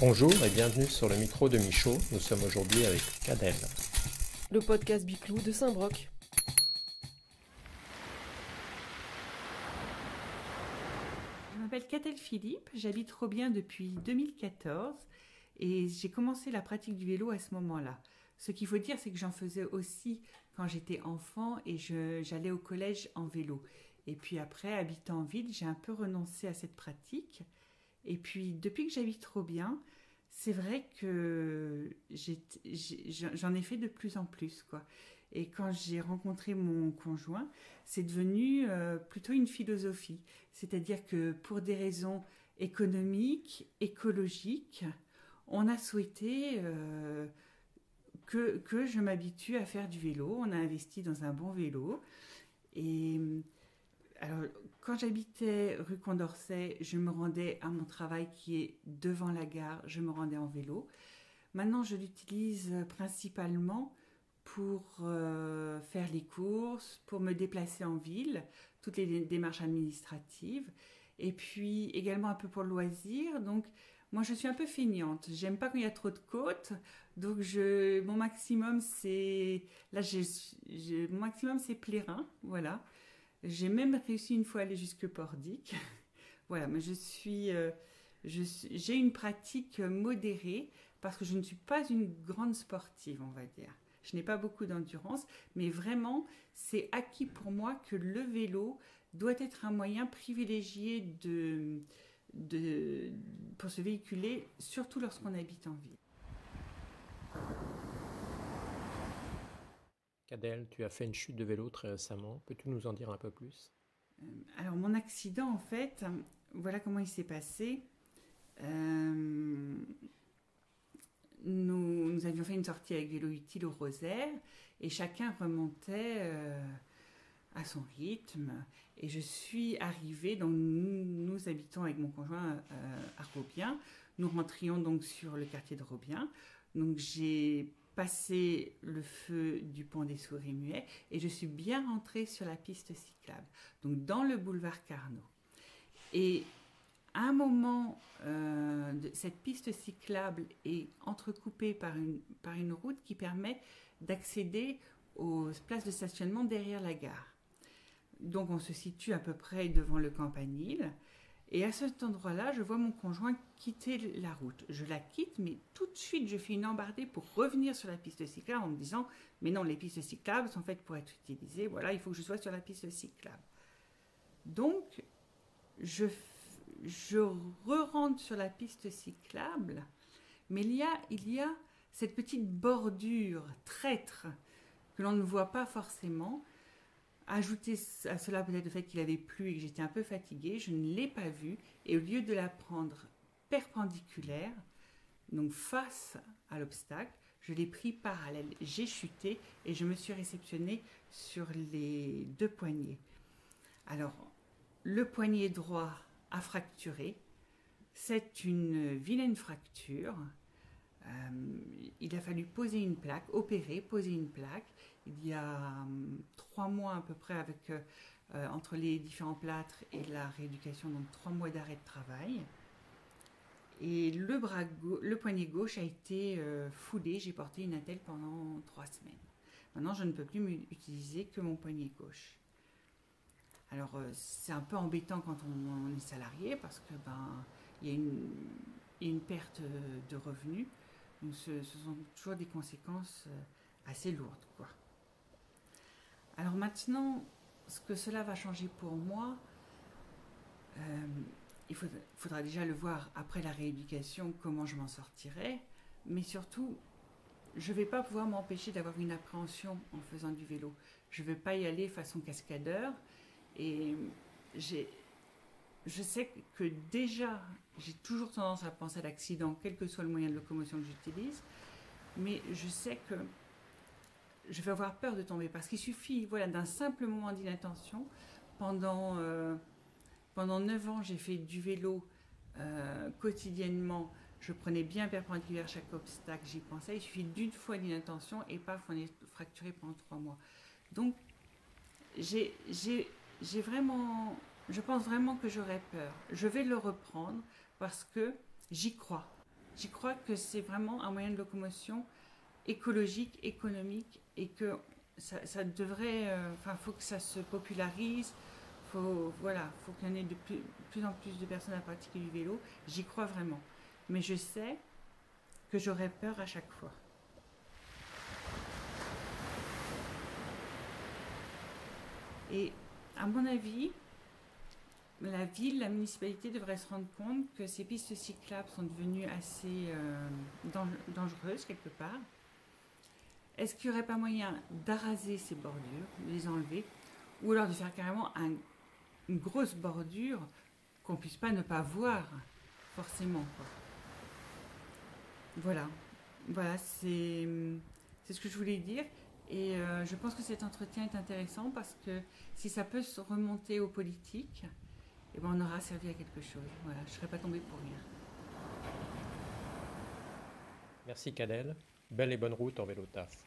Bonjour et bienvenue sur le micro de Michaud. Nous sommes aujourd'hui avec Cadel. Le podcast Biclou de Saint-Broc. Je m'appelle Cadel Philippe, j'habite Robien depuis 2014 et j'ai commencé la pratique du vélo à ce moment-là. Ce qu'il faut dire, c'est que j'en faisais aussi quand j'étais enfant et j'allais au collège en vélo. Et puis après, habitant en ville, j'ai un peu renoncé à cette pratique. Et puis, depuis que j'habite Robien, c'est vrai que j'en ai fait de plus en plus, quoi. Et quand j'ai rencontré mon conjoint, c'est devenu plutôt une philosophie. C'est-à-dire que pour des raisons économiques, écologiques, on a souhaité que je m'habitue à faire du vélo. On a investi dans un bon vélo. Et alors, quand j'habitais rue Condorcet, je me rendais à mon travail qui est devant la gare, je me rendais en vélo. Maintenant, je l'utilise principalement pour faire les courses, pour me déplacer en ville, toutes les démarches administratives, et puis également un peu pour le loisir. Donc, moi, je suis un peu feignante. J'aime pas quand il y a trop de côtes, donc mon maximum, c'est mon maximum, c'est Plérin, voilà. J'ai même réussi une fois à aller jusque Pordic. Voilà, mais j'ai une pratique modérée parce que je ne suis pas une grande sportive, on va dire. Je n'ai pas beaucoup d'endurance, mais vraiment, c'est acquis pour moi que le vélo doit être un moyen privilégié pour se véhiculer, surtout lorsqu'on habite en ville. Cadel, tu as fait une chute de vélo très récemment. Peux-tu nous en dire un peu plus? Alors, mon accident, en fait, voilà comment il s'est passé. Nous avions fait une sortie avec vélo utile au Rosaire et chacun remontait à son rythme. Et je suis arrivée, donc nous habitons avec mon conjoint à Robien. Nous rentrions donc sur le quartier de Robien. Donc j'ai passé le feu du pont des Souris-Muets et je suis bien rentrée sur la piste cyclable, donc dans le boulevard Carnot. Et à un moment, cette piste cyclable est entrecoupée par une route qui permet d'accéder aux places de stationnement derrière la gare. Donc on se situe à peu près devant le Campanile. Et à cet endroit-là, je vois mon conjoint quitter la route. Je la quitte, mais tout de suite, je fais une embardée pour revenir sur la piste cyclable en me disant « Mais non, les pistes cyclables sont faites pour être utilisées. Voilà, il faut que je sois sur la piste cyclable. » Donc, je re-rentre sur la piste cyclable, mais il y a cette petite bordure traître que l'on ne voit pas forcément. Ajouter à cela peut-être le fait qu'il avait plu et que j'étais un peu fatiguée, je ne l'ai pas vue et au lieu de la prendre perpendiculaire, donc face à l'obstacle, je l'ai pris parallèle. J'ai chuté et je me suis réceptionnée sur les deux poignets. Alors, le poignet droit a fracturé. C'est une vilaine fracture. Il a fallu poser une plaque, poser une plaque. Il y a 3 mois à peu près entre les différents plâtres et la rééducation, donc 3 mois d'arrêt de travail. Et le poignet gauche a été foulé. J'ai porté une attelle pendant 3 semaines. Maintenant, je ne peux plus utiliser que mon poignet gauche. Alors, c'est un peu embêtant quand on est salarié parce que il y a une perte de revenus. Donc, ce sont toujours des conséquences assez lourdes, quoi. Alors maintenant, ce que cela va changer pour moi, il faudra déjà le voir après la rééducation, comment je m'en sortirai. Mais surtout, je ne vais pas pouvoir m'empêcher d'avoir une appréhension en faisant du vélo. Je ne vais pas y aller façon cascadeur. Et je sais que déjà, j'ai toujours tendance à penser à l'accident, quel que soit le moyen de locomotion que j'utilise. Mais je sais que je vais avoir peur de tomber parce qu'il suffit d'un simple moment d'inattention. Pendant 9 ans, j'ai fait du vélo quotidiennement. Je prenais bien perpendiculaire chaque obstacle, j'y pensais. Il suffit d'une fois d'inattention et paf, on est fracturé pendant 3 mois. Donc, je pense vraiment que j'aurais peur. Je vais le reprendre parce que j'y crois. j'y crois que c'est vraiment un moyen de locomotion écologique, économique, et que ça devrait, faut que ça se popularise. Faut qu'il y en ait de plus en plus de personnes à pratiquer du vélo. J'y crois vraiment. Mais je sais que j'aurais peur à chaque fois. Et à mon avis, la ville, la municipalité devrait se rendre compte que ces pistes cyclables sont devenues assez dangereuses quelque part. Est-ce qu'il n'y aurait pas moyen d'araser ces bordures, de les enlever, ou alors de faire carrément une grosse bordure qu'on ne puisse pas ne pas voir, forcément, quoi. Voilà, c'est ce que je voulais dire. Et je pense que cet entretien est intéressant parce que si ça peut se remonter aux politiques, eh ben on aura servi à quelque chose. Voilà, je ne serais pas tombée pour rien. Merci Cadel. Belle et bonne route en vélo taf.